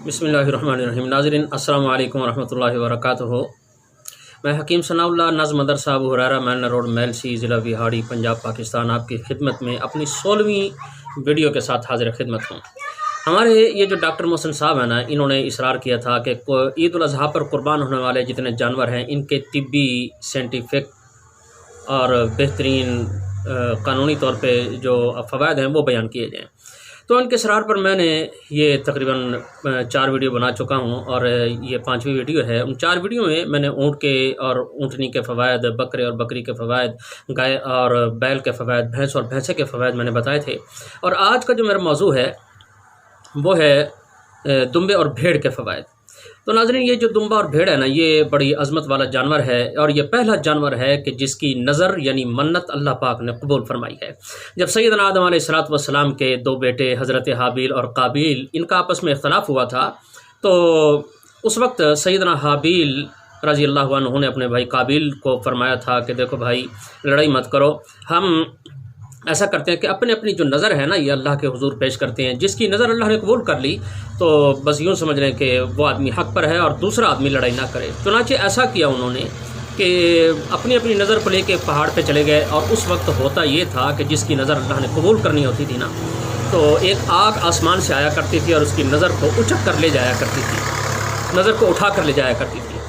بسم اللہ الرحمن الرحیم۔ ناظرین السلام علیکم ورحمۃ اللہ وبرکاتہ۔ میں حکیم ثناء اللہ نظم مدرسہ ابو ہریرہ مین روڈ میلسی ضلع بہاڑی پنجاب پاکستان آپ کی خدمت میں اپنی 16ویں ویڈیو کے ساتھ حاضر خدمت ہوں۔ ہمارے یہ جو ڈاکٹر محسن صاحب ہیں نا، انہوں نے اصرار کیا تھا کہ عید الاضحیٰ پر قربان ہونے والے جتنے جانور ہیں ان کے طبی سائنٹیفک اور بہترین قانونی طور پہ جو فوائد ہیں وہ بیان کیے جائیں۔ تو ان کے اصرار پر میں نے یہ تقریباً 4 ویڈیو بنا چکا ہوں اور یہ 5ویں ویڈیو ہے۔ ان 4 ویڈیو میں میں نے اونٹ کے اور اونٹنی کے فوائد، بکرے اور بکری کے فوائد، گائے اور بیل کے فوائد، بھینس اور بھینسے کے فوائد میں نے بتائے تھے۔ اور آج کا جو میرا موضوع ہے وہ ہے دمبے اور بھیڑ کے فوائد۔ تو ناظرین، یہ جو دمبا اور بھیڑ ہے نا، یہ بڑی عظمت والا جانور ہے اور یہ پہلا جانور ہے کہ جس کی نظر یعنی منت اللہ پاک نے قبول فرمائی ہے۔ جب سیدنا آدم علیہ السلام کے 2 بیٹے حضرت حابیل اور قابیل ان کا آپس میں اختلاف ہوا تھا، تو اس وقت سیدنا حابیل رضی اللہ عنہ نے اپنے بھائی قابیل کو فرمایا تھا کہ دیکھو بھائی، لڑائی مت کرو، ہم ایسا کرتے ہیں کہ اپنی اپنی جو نظر ہے نا یہ اللہ کے حضور پیش کرتے ہیں۔ جس کی نظر اللہ نے قبول کر لی تو بس یوں سمجھ لیں کہ وہ آدمی حق پر ہے اور دوسرا آدمی لڑائی نہ کرے۔ چنانچہ ایسا کیا انہوں نے کہ اپنی اپنی نظر کو لے کے پہاڑ پہ چلے گئے، اور اس وقت ہوتا یہ تھا کہ جس کی نظر اللہ نے قبول کرنی ہوتی تھی نا، تو ایک آگ آسمان سے آیا کرتی تھی اور اس کی نظر کو اچک کر لے جایا کرتی تھی، نظر کو اٹھا کر لے جایا کرتی تھی۔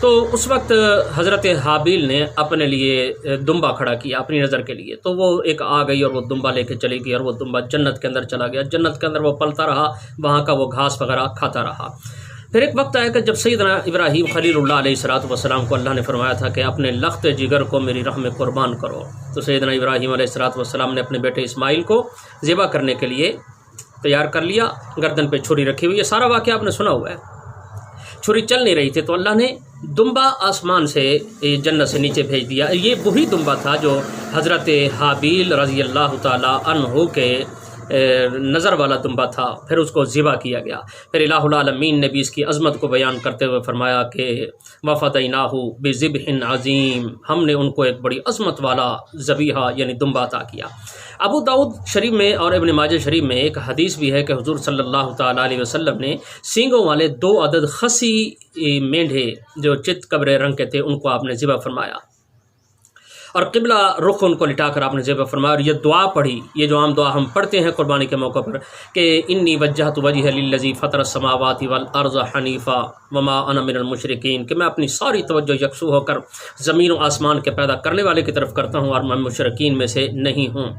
تو اس وقت حضرت حابیل نے اپنے لیے دمبا کھڑا کیا اپنی نظر کے لیے، تو وہ ایک آ گئی اور وہ دمبا لے کے چلی گئی، اور وہ دمبا جنت کے اندر چلا گیا۔ جنت کے اندر وہ پلتا رہا، وہاں کا وہ گھاس وغیرہ کھاتا رہا۔ پھر ایک وقت آیا کہ جب سیدنا ابراہیم خلیل اللہ علیہ السلام کو اللہ نے فرمایا تھا کہ اپنے لخت جگر کو میری راہ میں قربان کرو، تو سیدنا ابراہیم علیہ السلام نے اپنے بیٹے اسماعیل کو ذبح کرنے کے لیے تیار کر لیا، گردن پہ چھری رکھی ہوئی۔ یہ سارا واقعہ آپ نے سنا ہوا ہے۔ چھری چل نہیں رہی تھی تو اللہ نے دمبا آسمان سے جنت سے نیچے بھیج دیا۔ یہ وہی دمبا تھا جو حضرت حابیل رضی اللہ تعالی عنہ کے نظر والا دمبا تھا۔ پھر اس کو ذبح کیا گیا۔ پھر الہ العالمین نے بھی اس کی عظمت کو بیان کرتے ہوئے فرمایا کہ وَفَدَيْنَاهُ بِذِبْحٍ عَظِيمٍ، ہم نے ان کو ایک بڑی عظمت والا ذبیحہ یعنی دمبا عطا کیا۔ ابو داؤد شریف میں اور ابن ماجہ شریف میں ایک حدیث بھی ہے کہ حضور صلی اللہ تعالیٰ علیہ وسلم نے سینگوں والے 2 عدد خسی مینڈھے جو چت قبرے رنگ کے تھے ان کو آپ نے ذبح فرمایا، اور قبلہ رخ ان کو لٹا کر آپ نے ذبح فرمایا، اور یہ دعا پڑھی، یہ جو عام دعا ہم پڑھتے ہیں قربانی کے موقع پر کہ انی وجہت وجہ للذی فطر السماوات والارض حنیفا وما انا من المشرکین، کہ میں اپنی ساری توجہ یکسو ہو کر زمین و آسمان کے پیدا کرنے والے کی طرف کرتا ہوں اور میں مشرکین میں سے نہیں ہوں۔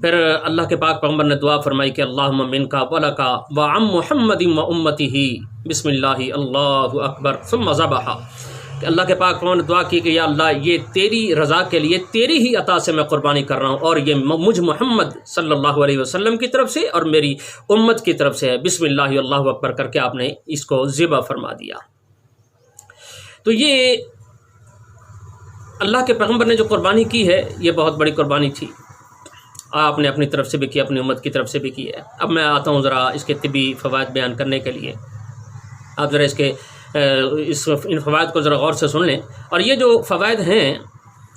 پھر اللہ کے پاک پیغمبر نے دعا فرمائی کہ اللہم منکا ولکا وعم محمد و امتہ بسم اللہ اللہ اکبر ثم ذبح، کہ اللہ کے پاک پیغمبر نے دعا کی کہ یا اللہ، یہ تیری رضا کے لیے تیری ہی عطا سے میں قربانی کر رہا ہوں، اور یہ مجھ محمد صلی اللہ علیہ وسلم کی طرف سے اور میری امت کی طرف سے ہے۔ بسم اللہ اللہ اکبر کر کے آپ نے اس کو ذبح فرما دیا۔ تو یہ اللہ کے پیغمبر نے جو قربانی کی ہے یہ بہت بڑی قربانی تھی، آپ نے اپنی طرف سے بھی کی، اپنی امت کی طرف سے بھی کی ہے۔ اب میں آتا ہوں ذرا اس کے طبی فوائد بیان کرنے کے لیے۔ آپ ذرا ان فوائد کو ذرا غور سے سن لیں، اور یہ جو فوائد ہیں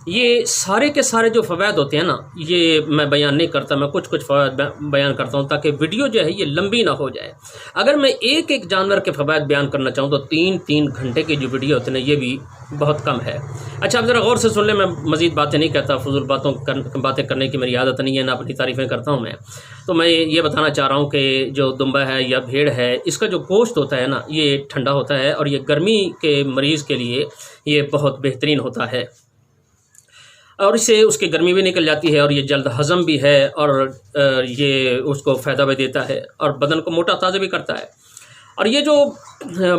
یہ سارے کے سارے جو فوائد ہوتے ہیں نا یہ میں بیان نہیں کرتا، میں کچھ فوائد بیان کرتا ہوں تاکہ ویڈیو جو ہے یہ لمبی نہ ہو جائے۔ اگر میں ایک جانور کے فوائد بیان کرنا چاہوں تو 3 گھنٹے کی جو ویڈیو ہوتے ہیں یہ بھی بہت کم ہے۔ اچھا، آپ ذرا غور سے سن لیں، میں مزید باتیں نہیں کہتا، فضول باتیں کرنے کی میری عادت نہیں ہے، نہ اپنی تعریفیں کرتا ہوں میں۔ تو میں یہ بتانا چاہ رہا ہوں کہ جو دمبا ہے یا بھیڑ ہے اس کا جو گوشت ہوتا ہے نا یہ ٹھنڈا ہوتا ہے، اور یہ گرمی کے مریض کے لیے یہ بہت بہترین ہوتا ہے، اور اس سے اس کی گرمی بھی نکل جاتی ہے، اور یہ جلد ہضم بھی ہے، اور یہ اس کو فائدہ بھی دیتا ہے اور بدن کو موٹا تازہ بھی کرتا ہے۔ اور یہ جو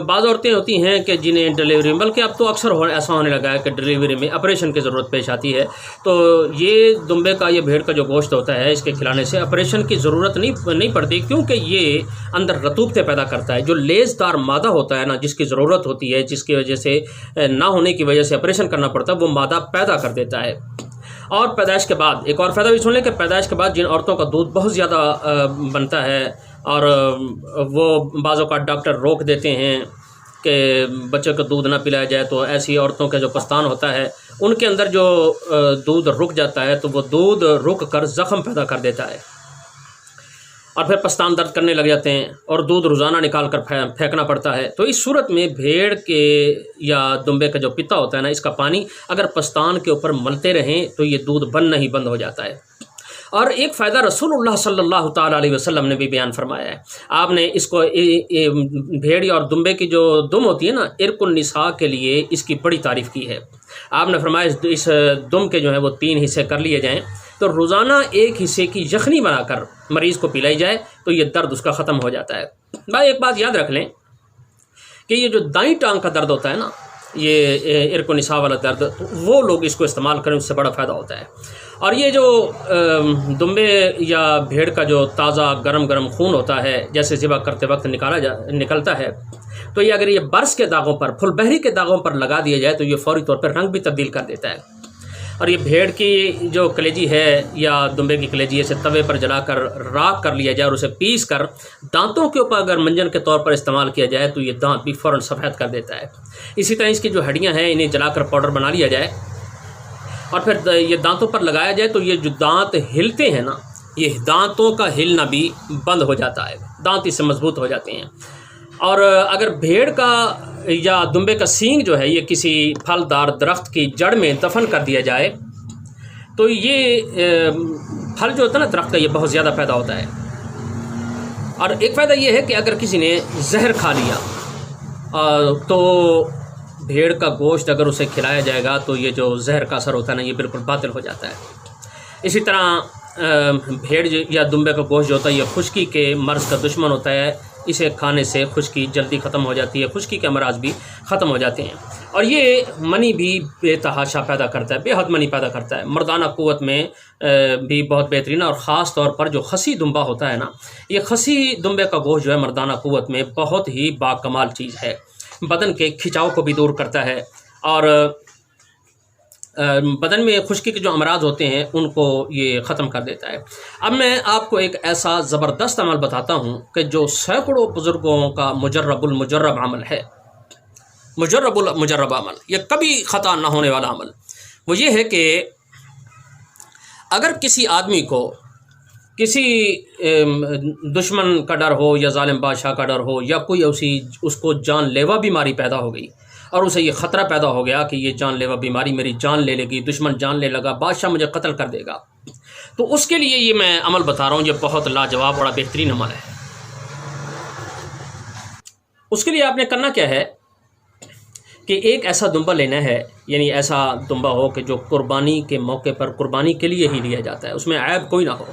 بعض عورتیں ہوتی ہیں کہ جنہیں ڈلیوری، بلکہ اب تو اکثر ایسا ہونے لگا ہے کہ ڈلیوری میں آپریشن کی ضرورت پیش آتی ہے، تو یہ دمبے کا، یہ بھیڑ کا جو گوشت ہوتا ہے اس کے کھلانے سے آپریشن کی ضرورت نہیں پڑتی، کیونکہ یہ اندر رطوبتیں پیدا کرتا ہے۔ جو لیز دار مادہ ہوتا ہے نا جس کی ضرورت ہوتی ہے، جس کی وجہ سے نہ ہونے کی وجہ سے آپریشن کرنا پڑتا ہے، وہ مادہ پیدا کر دیتا ہے۔ اور پیدائش کے بعد ایک اور فائدہ بھی سن لیں کہ پیدائش کے بعد جن عورتوں کا دودھ بہت زیادہ بنتا ہے اور وہ بعض اوقات ڈاکٹر روک دیتے ہیں کہ بچے کو دودھ نہ پلایا جائے، تو ایسی عورتوں کا جو پستان ہوتا ہے ان کے اندر جو دودھ رک جاتا ہے تو وہ دودھ رک کر زخم پیدا کر دیتا ہے۔ اور پھر پستان درد کرنے لگ جاتے ہیں اور دودھ روزانہ نکال کر پھینکنا پڑتا ہے، تو اس صورت میں بھیڑ کے یا دمبے کا جو پتا ہوتا ہے نا، اس کا پانی اگر پستان کے اوپر ملتے رہیں تو یہ دودھ بننا ہی بند ہو جاتا ہے۔ اور ایک فائدہ رسول اللہ صلی اللہ تعالیٰ علیہ وسلم نے بھی بیان فرمایا ہے۔ آپ نے اس کو بھیڑی اور دمبے کی جو دم ہوتی ہے نا، عرق النساء کے لیے اس کی بڑی تعریف کی ہے۔ آپ نے فرمایا اس دم کے جو ہیں وہ 3 حصے کر لیے جائیں، تو روزانہ ایک حصے کی یخنی بنا کر مریض کو پلائی جائے تو یہ درد اس کا ختم ہو جاتا ہے۔ بھائی ایک بات یاد رکھ لیں کہ یہ جو دائیں ٹانگ کا درد ہوتا ہے نا، یہ عرق النساء والا درد، وہ لوگ اس کو استعمال کریں، اس سے بڑا فائدہ ہوتا ہے۔ اور یہ جو دمبے یا بھیڑ کا جو تازہ گرم خون ہوتا ہے، جیسے ذبح کرتے وقت نکلتا ہے، تو یہ اگر یہ برس کے داغوں پر، پھل بہری کے داغوں پر لگا دیا جائے تو یہ فوری طور پر رنگ بھی تبدیل کر دیتا ہے۔ اور یہ بھیڑ کی جو کلیجی ہے یا دمبے کی کلیجی ہے، اسے توے پر جلا کر راکھ کر لیا جائے اور اسے پیس کر دانتوں کے اوپر اگر منجن کے طور پر استعمال کیا جائے تو یہ دانت بھی فوراً سفید کر دیتا ہے۔ اسی طرح اس کی جو ہڈیاں ہیں انہیں جلا کر پاؤڈر بنا لیا جائے اور پھر یہ دانتوں پر لگایا جائے تو یہ جو دانت ہلتے ہیں نا، یہ دانتوں کا ہلنا بھی بند ہو جاتا ہے، دانت اس سے مضبوط ہو جاتے ہیں۔ اور اگر بھیڑ کا یا دمبے کا سینگ جو ہے یہ کسی پھلدار درخت کی جڑ میں دفن کر دیا جائے تو یہ پھل جو ہوتا ہے نا درخت کا، یہ بہت زیادہ پیدا ہوتا ہے۔ اور ایک فائدہ یہ ہے کہ اگر کسی نے زہر کھا لیا تو بھیڑ کا گوشت اگر اسے کھلایا جائے گا تو یہ جو زہر کا اثر ہوتا ہے نا، یہ بالکل باطل ہو جاتا ہے۔ اسی طرح بھیڑ یا دمبے کا گوشت جو ہوتا ہے یہ خشکی کے مرض کا دشمن ہوتا ہے، اسے کھانے سے خشکی جلدی ختم ہو جاتی ہے، خشکی کے امراض بھی ختم ہو جاتے ہیں۔ اور یہ منی بھی بے تحاشا پیدا کرتا ہے، بے حد منی پیدا کرتا ہے، مردانہ قوت میں بھی بہت بہترین۔ اور خاص طور پر جو خسی دمبا ہوتا ہے نا، یہ خسی دمبے کا گوشت جو ہے مردانہ قوت میں بہت ہی باکمال چیز ہے، بدن کے کھچاؤ کو بھی دور کرتا ہے اور بدن میں خشکی کے جو امراض ہوتے ہیں ان کو یہ ختم کر دیتا ہے۔ اب میں آپ کو ایک ایسا زبردست عمل بتاتا ہوں کہ جو سینکڑوں بزرگوں کا مجرب المجرب عمل ہے، مجرب المجرب عمل، یہ کبھی خطا نہ ہونے والا عمل۔ وہ یہ ہے کہ اگر کسی آدمی کو کسی دشمن کا ڈر ہو یا ظالم بادشاہ کا ڈر ہو یا کوئی اس کو جان لیوا بیماری پیدا ہو گئی اور اسے یہ خطرہ پیدا ہو گیا کہ یہ جان لیوا بیماری میری جان لے لے گی، دشمن جان لے لگا، بادشاہ مجھے قتل کر دے گا، تو اس کے لیے یہ میں عمل بتا رہا ہوں، یہ بہت لاجواب بڑا بہترین عمل ہے۔ اس کے لیے آپ نے کرنا کیا ہے کہ ایک ایسا دمبا لینا ہے، یعنی ایسا دمبا ہو کہ جو قربانی کے موقع پر قربانی کے لیے ہی لیا جاتا ہے، اس میں عیب کوئی نہ ہو،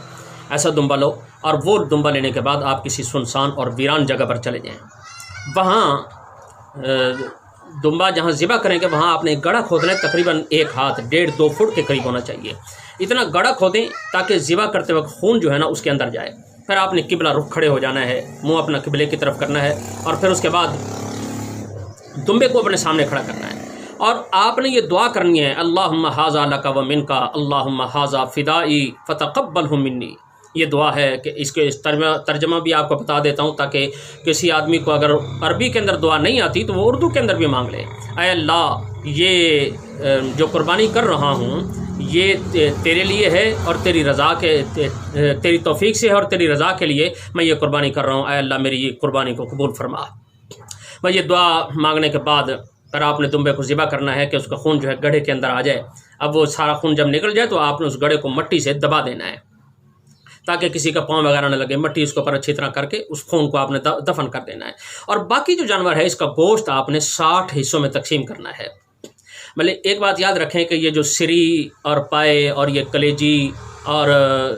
ایسا دمبا لو۔ اور وہ دمبا لینے کے بعد آپ کسی سنسان اور ویران جگہ پر چلے جائیں، وہاں دمبا جہاں ذبح کریں گے وہاں آپ نے گڑھا کھودنا ہے، تقریباً 1 ہاتھ 1.5-2 فٹ کے قریب ہونا چاہیے، اتنا گڑھا کھودیں تاکہ ذبح کرتے وقت خون جو ہے نا اس کے اندر جائے۔ پھر آپ نے قبلہ رخ کھڑے ہو جانا ہے، منہ اپنا قبلے کی طرف کرنا ہے اور پھر اس کے بعد دمبے کو اپنے سامنے کھڑا کرنا ہے اور آپ نے یہ دعا کرنی ہے، اللہم ھذا لک و منک، اللہم ھذا فدائی فتقبلہ منی۔ یہ دعا ہے کہ اس کے ترجمہ بھی آپ کو بتا دیتا ہوں تاکہ کسی آدمی کو اگر عربی کے اندر دعا نہیں آتی تو وہ اردو کے اندر بھی مانگ لے۔ اے اللہ، یہ جو قربانی کر رہا ہوں یہ تیرے لیے ہے اور تیری رضا کے، تیری توفیق سے ہے اور تیری رضا کے لیے میں یہ قربانی کر رہا ہوں، اے اللہ میری یہ قربانی کو قبول فرما۔ میں یہ دعا مانگنے کے بعد پھر آپ نے دمبے کو ذبح کرنا ہے کہ اس کا خون جو ہے گڑھے کے اندر آ جائے۔ اب وہ سارا خون جب نکل جائے تو آپ نے اس گڑھے کو مٹی سے دبا دینا ہے تاکہ کسی کا پاؤں وغیرہ نہ لگے، مٹی اس کے اوپر اچھی طرح کر کے اس خون کو آپ نے دفن کر دینا ہے۔ اور باقی جو جانور ہے اس کا گوشت آپ نے 60 حصوں میں تقسیم کرنا ہے۔ مطلب ایک بات یاد رکھیں کہ یہ جو سری اور پائے اور یہ کلیجی اور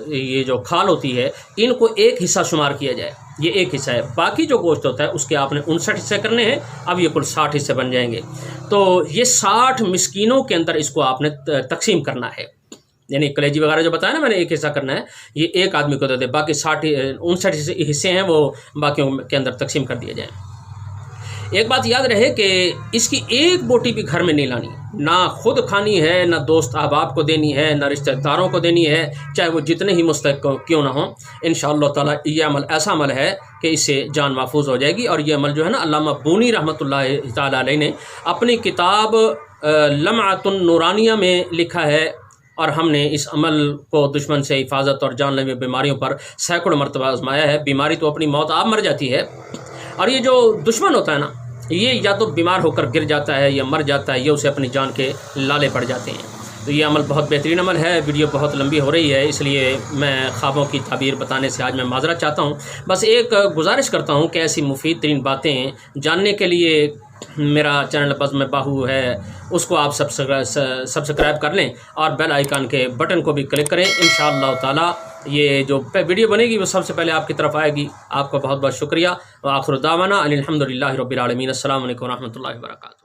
یہ جو کھال ہوتی ہے ان کو ایک حصہ شمار کیا جائے، یہ ایک حصہ ہے، باقی جو گوشت ہوتا ہے اس کے آپ نے 59 حصے کرنے ہیں، اب یہ کل 60 حصے بن جائیں گے۔ تو یہ 60 مسکینوں کے اندر اس کو آپ نے تقسیم کرنا ہے، یعنی کلیجی وغیرہ جو بتایا نا میں نے ایک حصہ کرنا ہے، یہ ایک آدمی کو دے دے، باقی 59 حصے ہیں وہ باقیوں کے اندر تقسیم کر دیے جائیں۔ ایک بات یاد رہے کہ اس کی ایک بوٹی بھی گھر میں نہیں لانی، نہ خود کھانی ہے، نہ دوست احباب کو دینی ہے، نہ رشتہ داروں کو دینی ہے، چاہے وہ جتنے ہی مستحق کیوں نہ ہوں۔ انشاءاللہ تعالیٰ یہ عمل ایسا عمل ہے کہ اس سے جان محفوظ ہو جائے گی۔ اور یہ عمل جو ہے نا علامہ بونی رحمۃ اللہ تعالیٰ علیہ نے اپنی کتاب لمعۃ النورانیہ میں لکھا ہے اور ہم نے اس عمل کو دشمن سے حفاظت اور جان لیوا بیماریوں پر سینکڑوں مرتبہ آزمایا ہے۔ بیماری تو اپنی موت آپ مر جاتی ہے، اور یہ جو دشمن ہوتا ہے نا، یہ یا تو بیمار ہو کر گر جاتا ہے یا مر جاتا ہے، یا اسے اپنی جان کے لالے پڑ جاتے ہیں۔ تو یہ عمل بہت بہترین عمل ہے۔ ویڈیو بہت لمبی ہو رہی ہے، اس لیے میں خوابوں کی تعبیر بتانے سے آج میں معذرت چاہتا ہوں۔ بس ایک گزارش کرتا ہوں کہ ایسی مفید ترین باتیں جاننے کے لیے میرا چینل بزم باہو ہے، اس کو آپ سبسکرائب کر لیں اور بیل آئیکن کے بٹن کو بھی کلک کریں۔ انشاءاللہ تعالی یہ جو ویڈیو بنے گی وہ سب سے پہلے آپ کی طرف آئے گی۔ آپ کا بہت بہت شکریہ۔ وآخر دعوانا ان الحمد للہ رب العالمین۔ السلام علیکم ورحمۃ اللہ وبرکاتہ۔